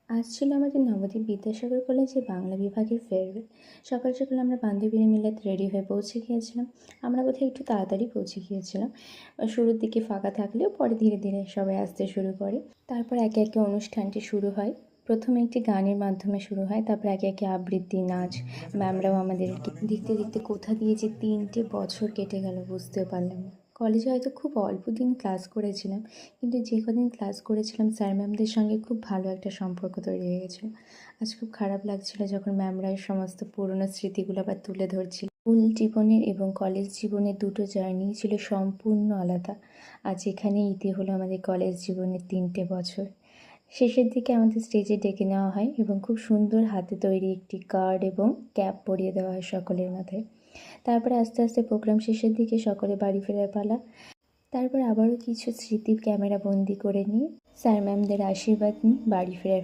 আজ ছিল আমাদের নবদ্বীপ বিদ্যাসাগর কলেজে বাংলা বিভাগের ফেয়ারওয়েল। সকাল সকাল আমরা বান্ধবীরা মিলে রেডি হয়ে পৌঁছে গিয়েছিলাম। আমরা বোধহয় একটু তাড়াতাড়ি পৌঁছে গিয়েছিলাম। শুরুর দিকে ফাঁকা থাকলেও পরে ধীরে ধীরে সবাই আসতে শুরু করে। তারপর একে একে অনুষ্ঠানটি শুরু হয়। প্রথমে একটি গানের মাধ্যমে শুরু হয়, তারপর একে একে আবৃত্তি, নাচ। ম্যামরাও আমাদেরকে দেখতে দেখতে কোথা দিয়ে যে 3টে বছর কেটে গেল বুঝতেও পারলাম না। কলেজে হয়তো খুব অল্প দিন ক্লাস করেছিলাম, কিন্তু যে কদিন ক্লাস করেছিলাম স্যার ম্যামদের সঙ্গে খুব ভালো একটা সম্পর্ক তৈরি হয়ে গেছিলো। আজ খুব খারাপ লাগছিল যখন ম্যামরা এই সমস্ত পুরনো স্মৃতিগুলো আবার তুলে ধরছিল। স্কুল জীবনের এবং কলেজ জীবনের দুটো জার্নি ছিল সম্পূর্ণ আলাদা। আজ এখানে ইতি হলো আমাদের কলেজ জীবনের 3টে বছর। শেষের দিকে আমাদের স্টেজে ডেকে নেওয়া হয় এবং খুব সুন্দর হাতে তৈরি একটি কার্ড এবং ক্যাপ পরিয়ে দেওয়া হয় সকলের মাথায়। তারপরে আস্তে আস্তে প্রোগ্রাম শেষের দিকে সকলে বাড়ি ফেরার পালা। তারপর আবারও কিছু স্মৃতি ক্যামেরা বন্দি করে নিয়ে স্যার ম্যামদের আশীর্বাদ নিয়ে বাড়ি ফেরার